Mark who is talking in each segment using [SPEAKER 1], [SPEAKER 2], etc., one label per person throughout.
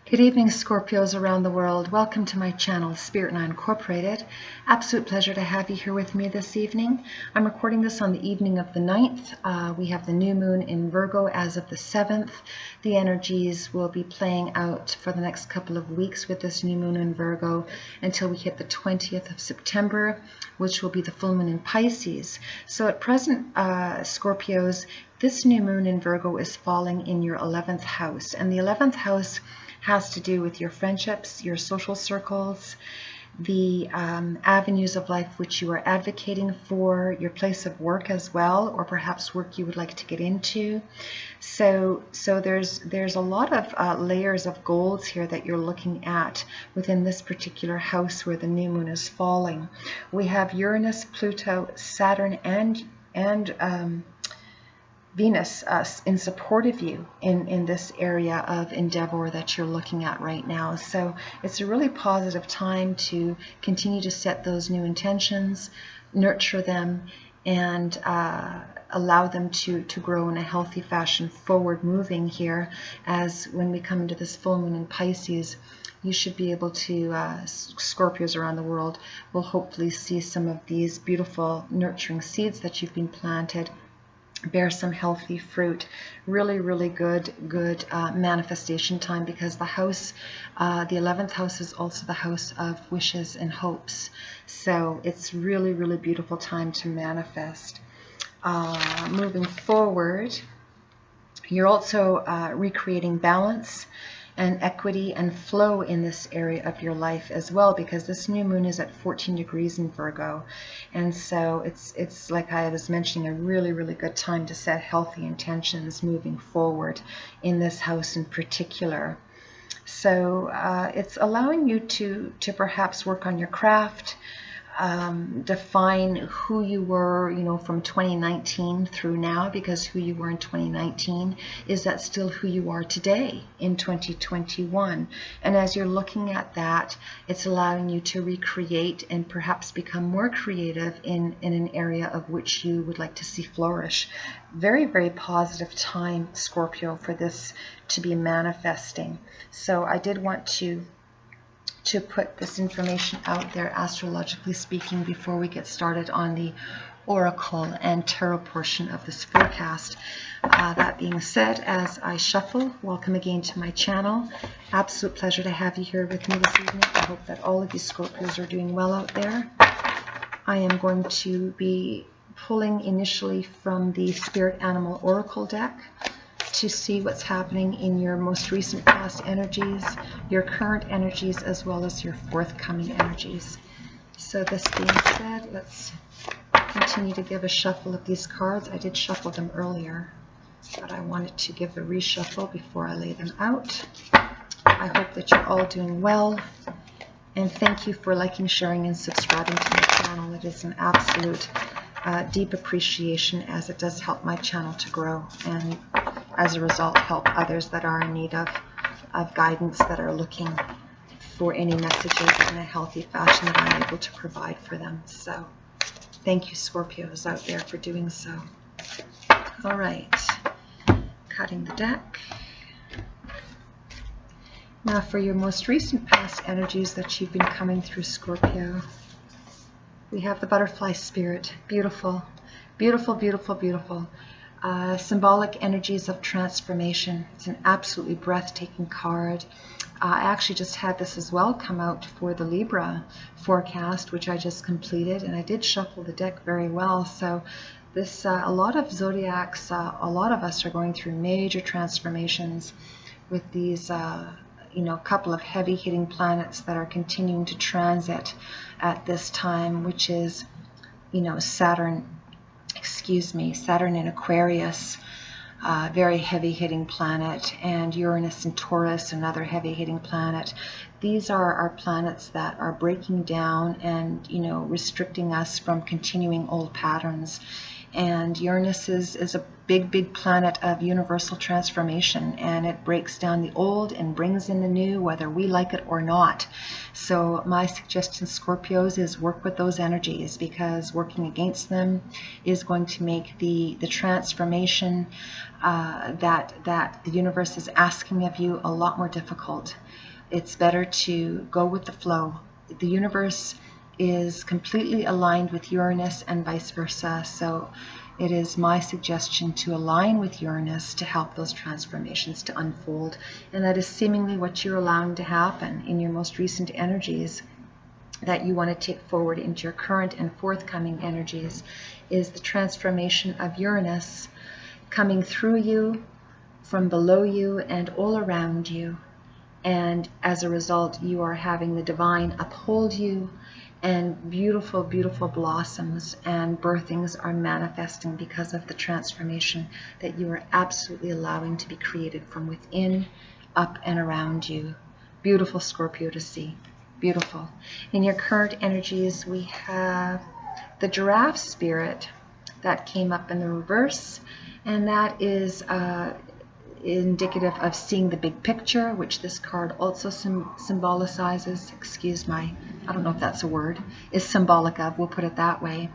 [SPEAKER 1] Good evening, Scorpios around the world. Welcome to my channel, Spirit Now Incorporated. Absolute pleasure to have you here with me this evening. I'm recording this on the evening of the 9th. We have the new moon in Virgo as of the 7th. The energies will be playing out for the next couple of weeks with this new moon in Virgo until we hit the 20th of September, which will be the full moon in Pisces. So at present, Scorpios, this new moon in Virgo is falling in your 11th house, and the 11th house has to do with your friendships, your social circles, the avenues of life which you are advocating for, your place of work as well, or perhaps work you would like to get into. So there's a lot of layers of golds here that you're looking at within this particular house where the new moon is falling. We have Uranus, Pluto, Saturn, and Venus in support of you in this area of endeavor that you're looking at right now. So it's a really positive time to continue to set those new intentions, nurture them, and allow them to grow in a healthy fashion, forward moving here. As when we come into this full moon in Pisces, you should be able to, Scorpios around the world will hopefully see some of these beautiful nurturing seeds that you've been planted bear some healthy fruit. Really good manifestation time, because the house, the 11th house, is also the house of wishes and hopes. So it's really beautiful time to manifest. Moving forward, you're also recreating balance and equity and flow in this area of your life as well, because this new moon is at 14 degrees in Virgo, and so it's like I was mentioning, a really good time to set healthy intentions moving forward in this house in particular. So it's allowing you to perhaps work on your craft, define who you were, from 2019 through now, because who you were in 2019, is that still who you are today in 2021? And as you're looking at that, it's allowing you to recreate and perhaps become more creative in an area of which you would like to see flourish. Very positive time, Scorpio, for this to be manifesting. So I did want to put this information out there, astrologically speaking, before we get started on the oracle and tarot portion of this forecast. That being said, as I shuffle, welcome again to my channel. Absolute pleasure to have you here with me this evening. I hope that all of you Scorpios are doing well out there. I am going to be pulling initially from the Spirit Animal Oracle deck to see what's happening in your most recent past energies, your current energies, as well as your forthcoming energies. So this being said, let's continue to give a shuffle of these cards. I did shuffle them earlier, but I wanted to give a reshuffle before I lay them out. I hope that you're all doing well, and thank you for liking, sharing, and subscribing to my channel. It is an absolute deep appreciation, as it does help my channel to grow, and as a result help others that are in need of guidance, that are looking for any messages in a healthy fashion that I'm able to provide for them. So thank you, Scorpios out there, for doing so. All right, cutting the deck. Now for your most recent past energies that you've been coming through, Scorpio, we have the butterfly spirit. Beautiful. Symbolic energies of transformation. It's an absolutely breathtaking card. I actually just had this as well come out for the Libra forecast, which I just completed, and I did shuffle the deck very well. So this, a lot of zodiacs, a lot of us are going through major transformations with these couple of heavy hitting planets that are continuing to transit at this time, which is Saturn in Aquarius, very heavy-hitting planet, and Uranus in Taurus, another heavy-hitting planet. These are our planets that are breaking down and restricting us from continuing old patterns. And Uranus is a big planet of universal transformation, and it breaks down the old and brings in the new, whether we like it or not. So my suggestion, Scorpios, is work with those energies, because working against them is going to make the transformation that the universe is asking of you a lot more difficult. It's better to go with the flow. The universe is completely aligned with Uranus and vice versa. So it is my suggestion to align with Uranus to help those transformations to unfold. And that is seemingly what you're allowing to happen in your most recent energies that you want to take forward into your current and forthcoming energies, is the transformation of Uranus coming through you, from below you, and all around you. And as a result, you are having the divine uphold you, and beautiful blossoms and birthings are manifesting because of the transformation that you are absolutely allowing to be created from within, up and around you. Beautiful, Scorpio, to see. Beautiful. In your current energies, we have the giraffe spirit that came up in the reverse, and that is indicative of seeing the big picture, which this card also symbolizes. I don't know if that's a word, is symbolic of, we'll put it that way.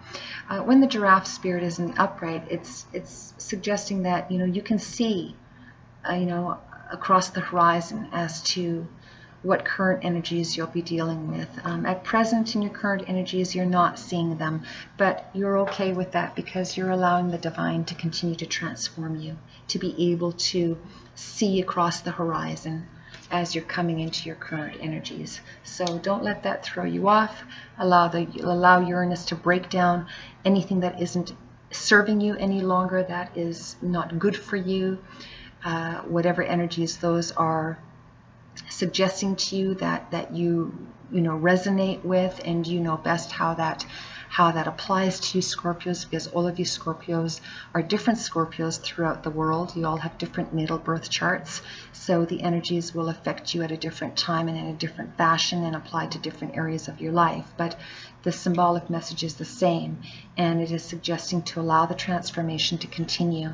[SPEAKER 1] When the giraffe spirit is in the upright, it's suggesting that, you can see, across the horizon as to what current energies you'll be dealing with. At present, in your current energies, you're not seeing them, but you're okay with that, because you're allowing the divine to continue to transform you, to be able to see across the horizon as you're coming into your current energies. So don't let that throw you off. Allow Uranus to break down anything that isn't serving you any longer, that is not good for you. Whatever energies those are suggesting to you that you resonate with, and you know best how that applies to you, Scorpios, because all of you Scorpios are different Scorpios throughout the world. You all have different natal birth charts, so the energies will affect you at a different time and in a different fashion and apply to different areas of your life. But the symbolic message is the same, and it is suggesting to allow the transformation to continue.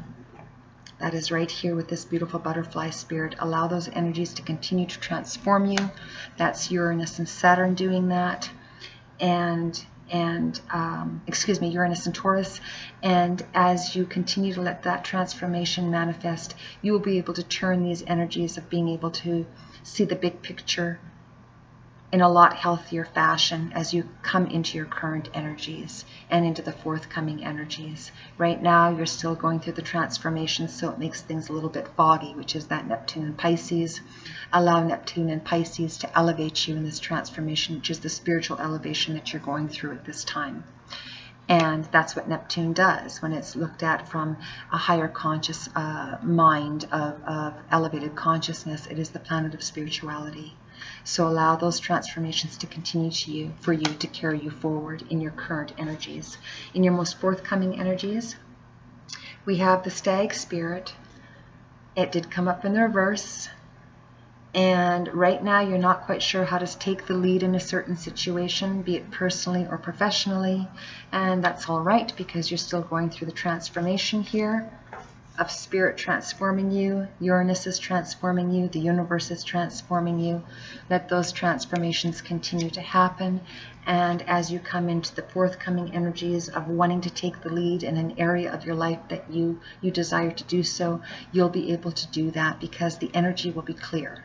[SPEAKER 1] That is right here with this beautiful butterfly spirit. Allow those energies to continue to transform you. That's Uranus and Saturn doing that. And Uranus and Taurus. And as you continue to let that transformation manifest, you will be able to turn these energies of being able to see the big picture in a lot healthier fashion as you come into your current energies and into the forthcoming energies. Right now, you're still going through the transformation, so it makes things a little bit foggy, which is that Neptune and Pisces. Allow Neptune and Pisces to elevate you in this transformation, which is the spiritual elevation that you're going through at this time. And that's what Neptune does when it's looked at from a higher conscious mind of elevated consciousness. It is the planet of spirituality. So allow those transformations to continue for you to carry you forward in your current energies. In your most forthcoming energies, we have the stag spirit. It did come up in the reverse. And right now you're not quite sure how to take the lead in a certain situation, be it personally or professionally. And that's all right, because you're still going through the transformation here of spirit transforming you. Uranus is transforming you. The universe is transforming you. Let those transformations continue to happen. And as you come into the forthcoming energies of wanting to take the lead in an area of your life that you desire to do so, you'll be able to do that, because the energy will be clear.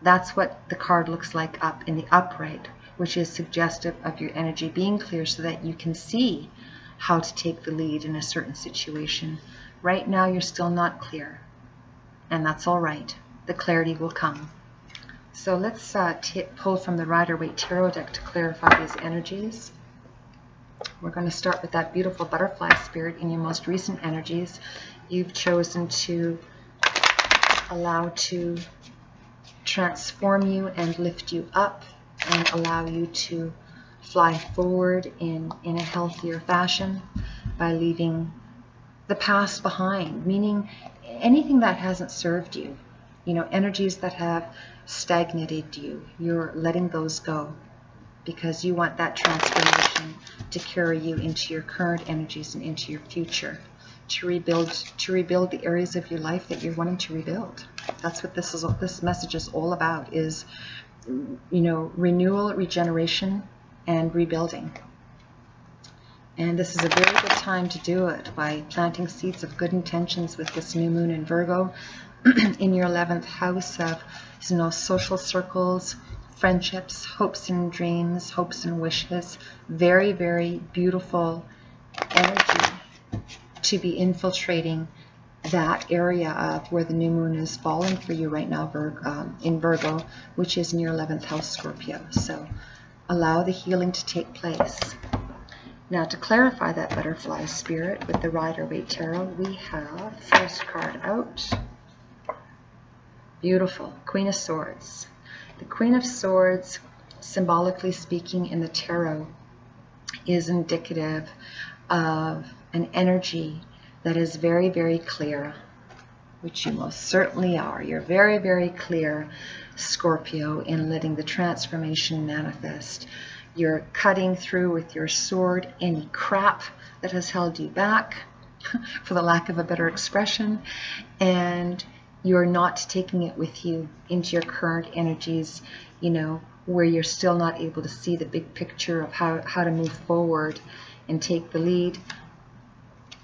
[SPEAKER 1] That's what the card looks like up in the upright, which is suggestive of your energy being clear so that you can see how to take the lead in a certain situation. Right now, you're still not clear, and that's all right. The clarity will come. So let's pull from the Rider-Waite Tarot deck to clarify these energies. We're going to start with that beautiful butterfly spirit in your most recent energies. You've chosen to allow to transform you and lift you up and allow you to fly forward in a healthier fashion by leaving the past behind, meaning anything that hasn't served you, energies that have stagnated you, you're letting those go. because you want that transformation to carry you into your current energies and into your future, to rebuild the areas of your life that you're wanting to rebuild. That's what this message is all about, is, you know, renewal, regeneration, and rebuilding. And this is a very good time to do it by planting seeds of good intentions with this new moon in Virgo in your 11th house of, you know, social circles, friendships, hopes and dreams, hopes and wishes. Very, very beautiful energy to be infiltrating that area of where the new moon is falling for you right now, in Virgo, which is in your 11th house, Scorpio. So allow the healing to take place. Now, to clarify that butterfly spirit with the Rider-Waite Tarot, we have first card out. Beautiful. Queen of Swords. The Queen of Swords, symbolically speaking in the tarot, is indicative of an energy that is very, very clear, which you most certainly are. You're very, very clear, Scorpio, in letting the transformation manifest. You're cutting through with your sword any crap that has held you back, for the lack of a better expression, and you're not taking it with you into your current energies, you know, where you're still not able to see the big picture of how to move forward and take the lead.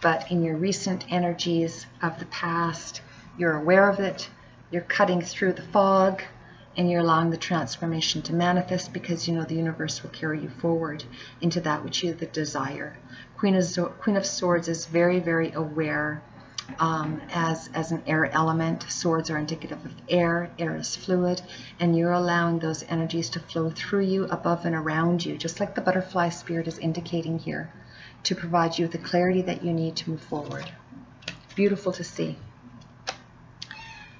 [SPEAKER 1] But in your recent energies of the past, you're aware of it, you're cutting through the fog, and you're allowing the transformation to manifest, because you know the universe will carry you forward into that which you desire. Queen of Swords is very, very aware as an air element. Swords are indicative of air. Air is fluid, and you're allowing those energies to flow through you, above and around you, just like the butterfly spirit is indicating here, to provide you with the clarity that you need to move forward. Beautiful to see.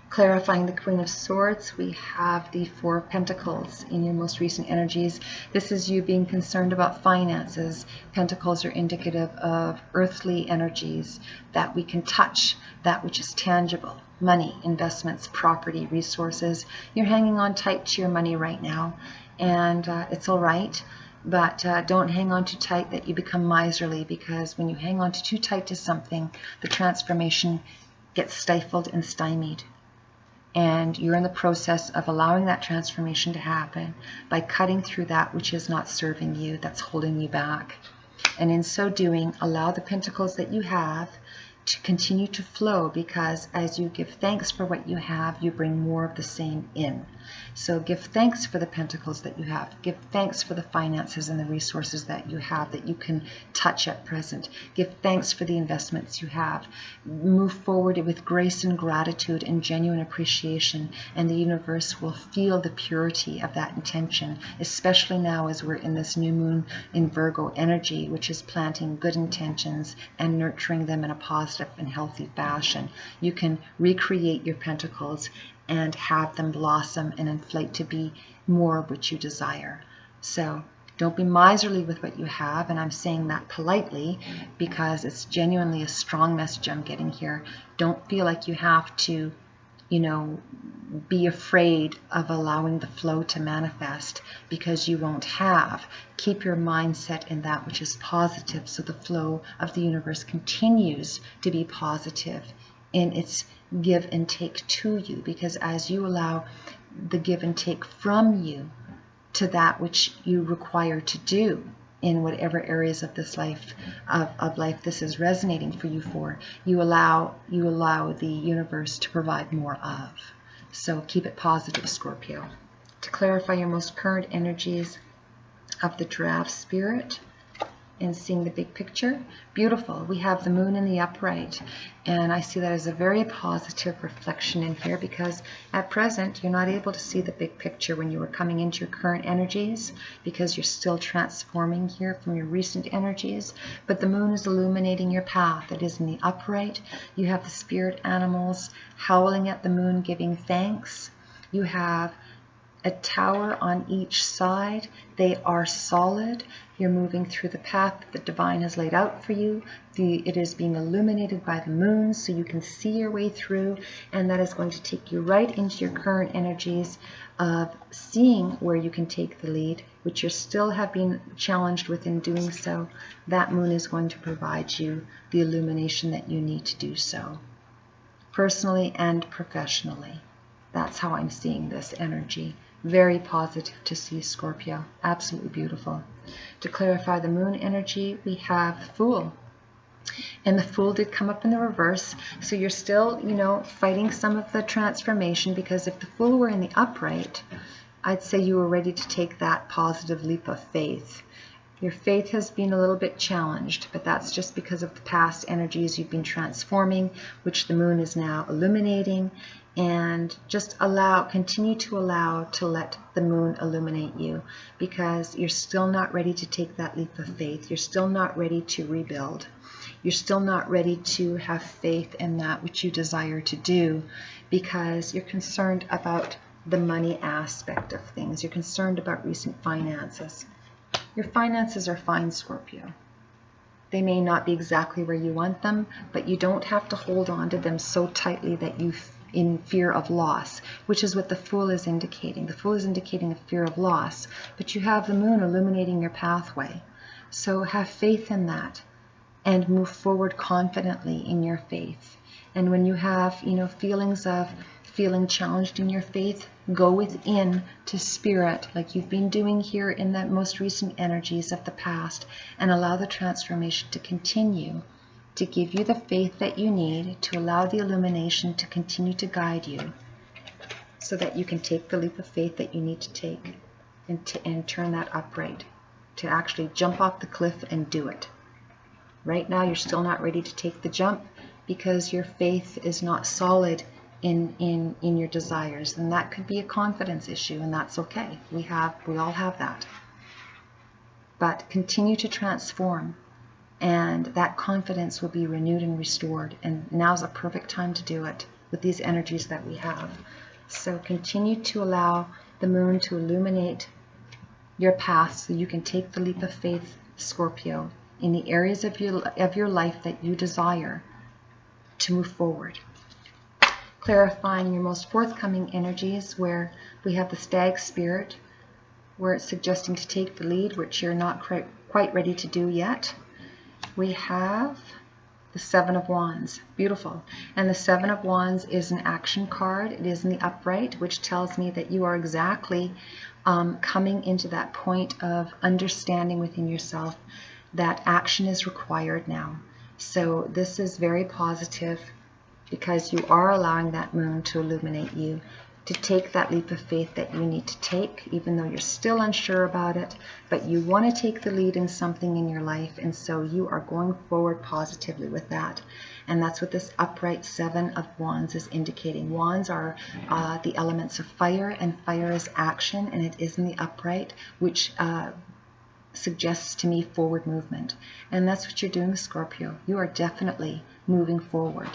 [SPEAKER 1] Clarifying the Queen of Swords, we have the Four of Pentacles in your most recent energies. This is you being concerned about finances. Pentacles are indicative of earthly energies that we can touch, that which is tangible. Money, investments, property, resources. You're hanging on tight to your money right now, and it's all right. But don't hang on too tight that you become miserly, because when you hang on too tight to something, the transformation gets stifled and stymied. And you're in the process of allowing that transformation to happen by cutting through that which is not serving you, that's holding you back. And in so doing, allow the pentacles that you have to continue to flow, because as you give thanks for what you have, you bring more of the same in. So give thanks for the pentacles that you have. Give thanks for the finances and the resources that you have that you can touch at present. Give thanks for the investments you have. Move forward with grace and gratitude and genuine appreciation, and the universe will feel the purity of that intention, especially now as we're in this new moon in Virgo energy, which is planting good intentions and nurturing them in a positive and healthy fashion. You can recreate your pentacles and have them blossom and inflate to be more of what you desire. So don't be miserly with what you have, and I'm saying that politely because it's genuinely a strong message I'm getting here. Don't feel like you have to, you know, be afraid of allowing the flow to manifest, because you won't have. Keep your mindset in that which is positive, so the flow of the universe continues to be positive in its give and take to you, because as you allow the give and take from you to that which you require to do in whatever areas of this life of life this is resonating for you for, you allow the universe to provide more of. So keep it positive, Scorpio. To clarify your most current energies of the Giraffe spirit and seeing the big picture, beautiful. We have the moon in the upright, and I see that as a very positive reflection in here, because at present you're not able to see the big picture when you were coming into your current energies, because you're still transforming here from your recent energies. But the moon is illuminating your path. It is in the upright. You have the spirit animals howling at the moon, giving thanks. You have a tower on each side. They are solid. You're moving through the path that the divine has laid out for you. It is being illuminated by the moon, so you can see your way through, and that is going to take you right into your current energies of seeing where you can take the lead, which you still have been challenged with in doing so. That moon is going to provide you the illumination that you need to do so, personally and professionally. That's how I'm seeing this energy. Very positive to see, Scorpio. Absolutely beautiful. To clarify the moon energy, we have Fool. And the Fool did come up in the reverse. So you're still, fighting some of the transformation, because if the Fool were in the upright, I'd say you were ready to take that positive leap of faith. Your faith has been a little bit challenged, but that's just because of the past energies you've been transforming, which the moon is now illuminating. And just continue to let the moon illuminate you, because you're still not ready to take that leap of faith. You're still not ready to rebuild. You're still not ready to have faith in that which you desire to do, because you're concerned about the money aspect of things. You're concerned about recent finances. Your finances are fine, Scorpio. They may not be exactly where you want them, but you don't have to hold on to them so tightly that you in fear of loss, which is what the Fool is indicating. The Fool is indicating a fear of loss, but you have the moon illuminating your pathway. So have faith in that and move forward confidently in your faith. And when you have, feelings of feeling challenged in your faith, go within to spirit, like you've been doing here in the most recent energies of the past, and allow the transformation to continue, to give you the faith that you need, to allow the illumination to continue to guide you, so that you can take the leap of faith that you need to take and turn that upright, to actually jump off the cliff and do it. Right now, you're still not ready to take the jump because your faith is not solid in your desires, and that could be a confidence issue, and that's okay. We all have that. But continue to transform, and that confidence will be renewed and restored, and now's a perfect time to do it with these energies that we have. So continue to allow the moon to illuminate your path so you can take the leap of faith, Scorpio, in the areas of your life that you desire to move forward. Clarifying your most forthcoming energies, where we have the Stag Spirit, where it's suggesting to take the lead, which you're not quite ready to do yet. We have the Seven of Wands. Beautiful. And the Seven of Wands is an action card. It is in the upright, which tells me that you are exactly coming into that point of understanding within yourself that action is required now. So this is very positive, because you are allowing that moon to illuminate you, to take that leap of faith that you need to take, even though you're still unsure about it, but you want to take the lead in something in your life, and so you are going forward positively with that. And that's what this upright Seven of Wands is indicating. Wands are the elements of fire, and fire is action, and it is in the upright, which suggests to me forward movement. And that's what you're doing, Scorpio. You are definitely moving forward.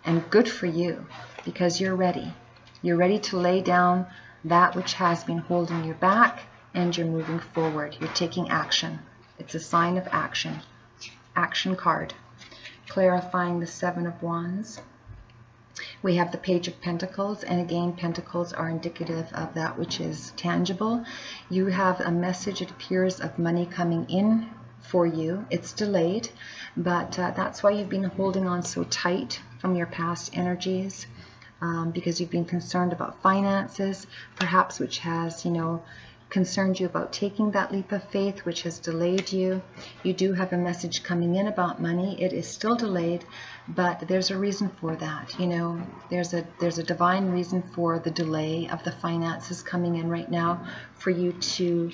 [SPEAKER 1] And good for you, because you're ready. You're ready to lay down that which has been holding you back, and you're moving forward. You're taking action. It's a sign of action. Action card. Clarifying the Seven of Wands. We have the Page of Pentacles, and again, Pentacles are indicative of that which is tangible. You have a message, it appears, of money coming in for you. It's delayed, but that's why you've been holding on so tight from your past energies, because you've been concerned about finances, perhaps, which has, concerned you about taking that leap of faith, which has delayed you. You do have a message coming in about money. It is still delayed, but there's a reason for that. There's a divine reason for the delay of the finances coming in right now, for you to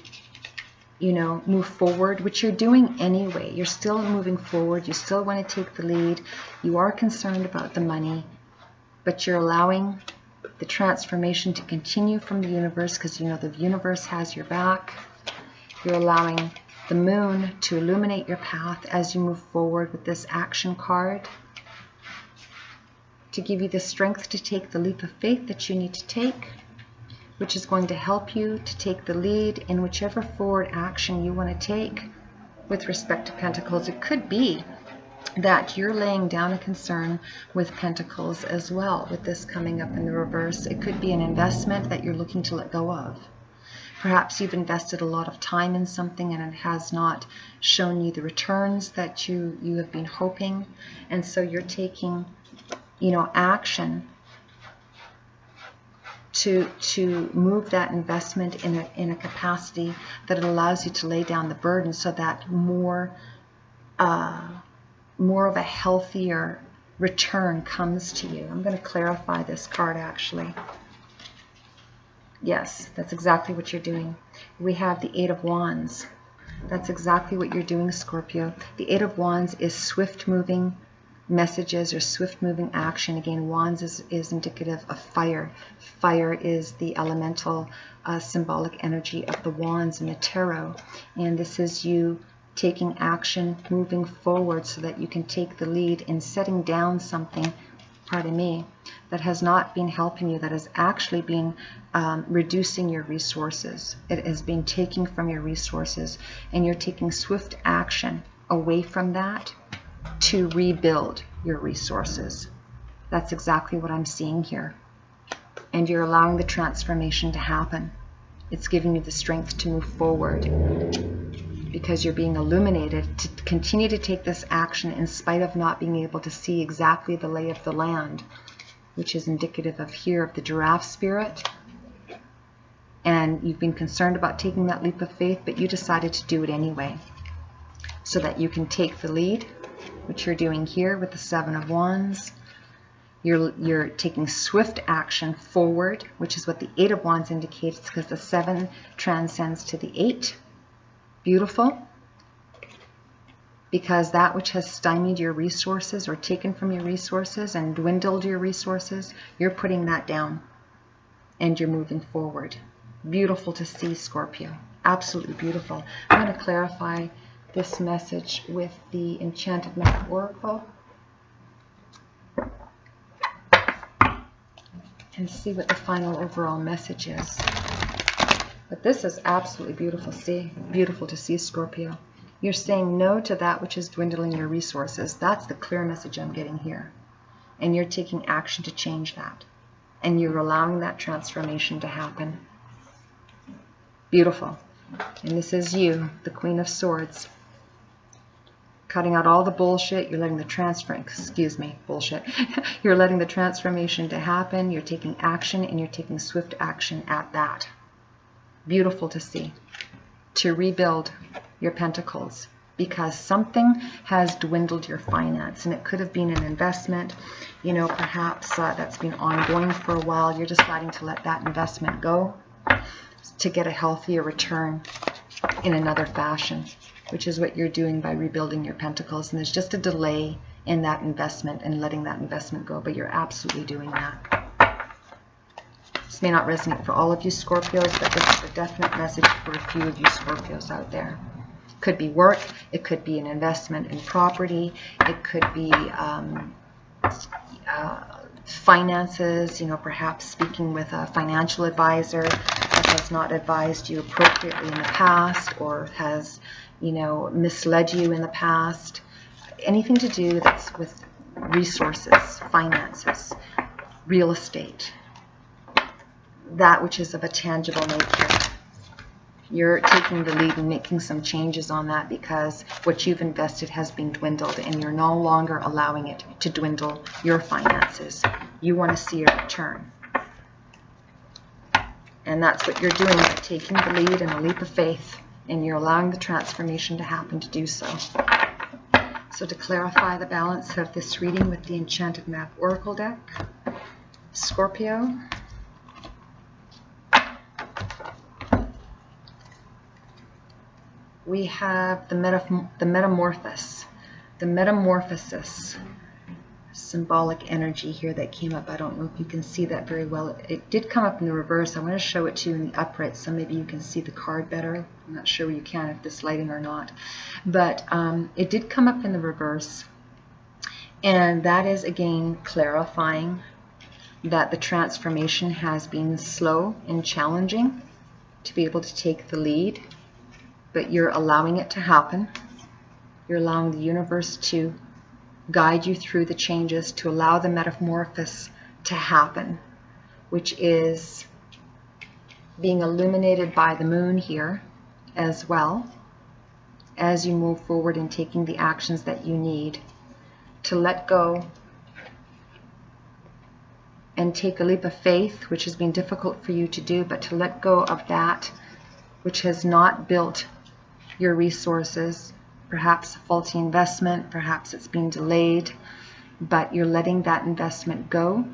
[SPEAKER 1] move forward, which you're doing anyway. You're still moving forward. You still want to take the lead. You are concerned about the money, but you're allowing the transformation to continue from the universe, because the universe has your back. You're allowing the moon to illuminate your path as you move forward with this action card, to give you the strength to take the leap of faith that you need to take. which is going to help you to take the lead in whichever forward action you want to take with respect to Pentacles. It could be that you're laying down a concern with Pentacles as well, with this coming up in the reverse. It could be an investment that you're looking to let go of. Perhaps you've invested a lot of time in something and it has not shown you the returns that you have been hoping, and so you're taking, action to move that investment in a capacity that it allows you to lay down the burden, so that more of a healthier return comes to you. I'm going to clarify this card actually. Yes, that's exactly what you're doing. We have the Eight of Wands. That's exactly what you're doing, Scorpio. The Eight of Wands is swift moving messages or swift moving action. Again, Wands is indicative of fire. Fire is the elemental symbolic energy of the wands in the tarot. And this is you taking action, moving forward so that you can take the lead in setting down something, pardon me, that has not been helping you, that has actually been reducing your resources. It has been taking from your resources, and you're taking swift action away from that to rebuild your resources. That's exactly what I'm seeing here. And you're allowing the transformation to happen. It's giving you the strength to move forward, because you're being illuminated to continue to take this action in spite of not being able to see exactly the lay of the land, which is indicative of here of the giraffe spirit. And you've been concerned about taking that leap of faith, but you decided to do it anyway, so that you can take the lead, which you're doing here with the Seven of Wands. You're taking swift action forward, which is what the Eight of Wands indicates, because the 7 transcends to the 8. Beautiful. Because that which has stymied your resources or taken from your resources and dwindled your resources, you're putting that down and you're moving forward. Beautiful to see, Scorpio. Absolutely beautiful. I'm going to clarify this message with the Enchanted Map Oracle and see what the final overall message is. But this is absolutely beautiful to see, Scorpio. You're saying no to that which is dwindling your resources. That's the clear message I'm getting here. And you're taking action to change that. And you're allowing that transformation to happen. Beautiful. And this is you, the Queen of Swords. Cutting out all the bullshit. You're letting the bullshit. You're letting the transformation to happen. You're taking action, and you're taking swift action at that. Beautiful to see. To rebuild your pentacles, because something has dwindled your finance, and it could have been an investment, perhaps that's been ongoing for a while. You're deciding to let that investment go to get a healthier return in another fashion, which is what you're doing by rebuilding your pentacles. And there's just a delay in that investment and letting that investment go, but you're absolutely doing that. This may not resonate for all of you Scorpios, but this is a definite message for a few of you Scorpios out there. It could be work, it could be an investment in property, it could be finances, perhaps speaking with a financial advisor that has not advised you appropriately in the past, or has, misled you in the past. Anything to do that's with resources, finances, real estate, that which is of a tangible nature. You're taking the lead and making some changes on that, because what you've invested has been dwindled, and you're no longer allowing it to dwindle your finances. You want to see a return. And that's what you're doing by taking the lead and a leap of faith, and you're allowing the transformation to happen to do so. So to clarify the balance of this reading with the Enchanted Map Oracle deck, Scorpio, we have the metamorphosis symbolic energy here that came up. I don't know if you can see that very well. It did come up in the reverse. I want to show it to you in the upright so maybe you can see the card better. I'm not sure you can if this lighting or not. But it did come up in the reverse. And that is, again, clarifying that the transformation has been slow and challenging to be able to take the lead, but you're allowing it to happen. You're allowing the universe to guide you through the changes, to allow the metamorphosis to happen, which is being illuminated by the moon here as well, as you move forward in taking the actions that you need to let go and take a leap of faith, which has been difficult for you to do, but to let go of that which has not built your resources. Perhaps a faulty investment, perhaps it's been delayed, but you're letting that investment go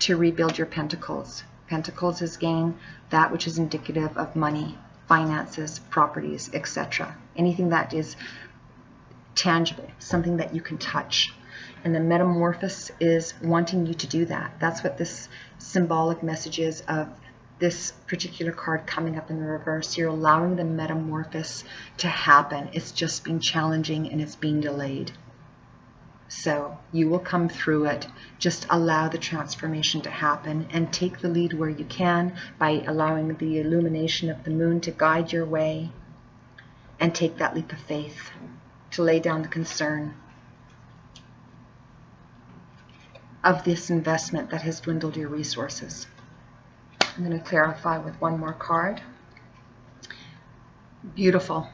[SPEAKER 1] to rebuild your pentacles. Pentacles is gain, that which is indicative of money, finances, properties, etc. Anything that is tangible, something that you can touch. And the metamorphosis is wanting you to do that. That's what this symbolic message is of this particular card coming up in the reverse. You're allowing the metamorphosis to happen. It's just been challenging and it's been delayed. So you will come through it. Just allow the transformation to happen and take the lead where you can by allowing the illumination of the moon to guide your way, and take that leap of faith to lay down the concern of this investment that has dwindled your resources. I'm going to clarify with one more card. Beautiful.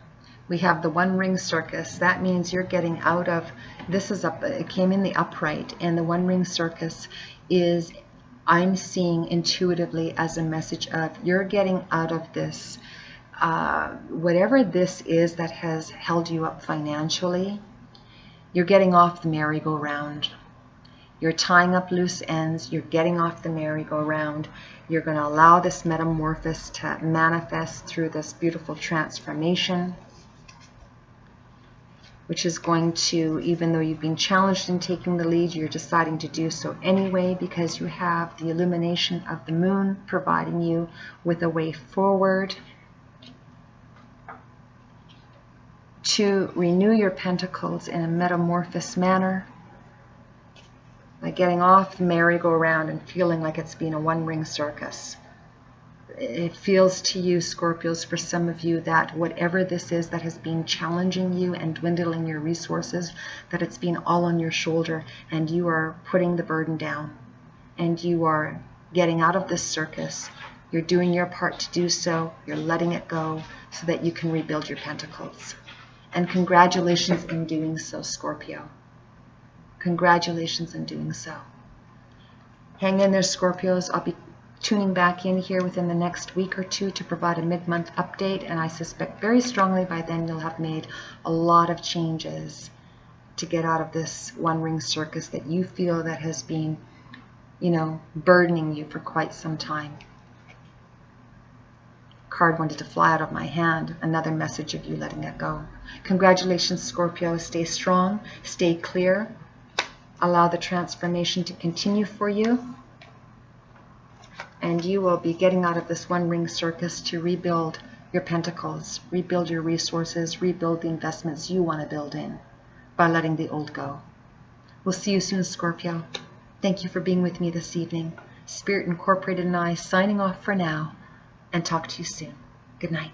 [SPEAKER 1] We have the One Ring Circus. That means you're getting out of, this is up, it came in the upright, and the One Ring Circus is, I'm seeing intuitively as a message of you're getting out of this, whatever this is that has held you up financially. You're getting off the merry-go-round. You're tying up loose ends. You're getting off the merry-go-round. You're going to allow this metamorphosis to manifest through this beautiful transformation, which is going to, even though you've been challenged in taking the lead, you're deciding to do so anyway, because you have the illumination of the moon providing you with a way forward to renew your pentacles in a metamorphosed manner, by getting off the merry-go-round and feeling like it's been a one-ring circus. It feels to you, Scorpios, for some of you, that whatever this is that has been challenging you and dwindling your resources, that it's been all on your shoulder, and you are putting the burden down, and you are getting out of this circus. You're doing your part to do so. You're letting it go so that you can rebuild your pentacles. And congratulations in doing so, Scorpio. Congratulations in doing so. Hang in there, Scorpios. I'll be tuning back in here within the next week or two to provide a mid-month update, and I suspect very strongly by then you'll have made a lot of changes to get out of this one-ring circus that you feel that has been, you know, burdening you for quite some time. Card wanted to fly out of my hand. Another message of you letting it go. Congratulations, Scorpio. Stay strong, stay clear. Allow the transformation to continue for you, and you will be getting out of this one-ring circus to rebuild your pentacles, rebuild your resources, rebuild the investments you want to build in by letting the old go. We'll see you soon, Scorpio. Thank you for being with me this evening. Spirit Incorporated and I signing off for now, and talk to you soon. Good night.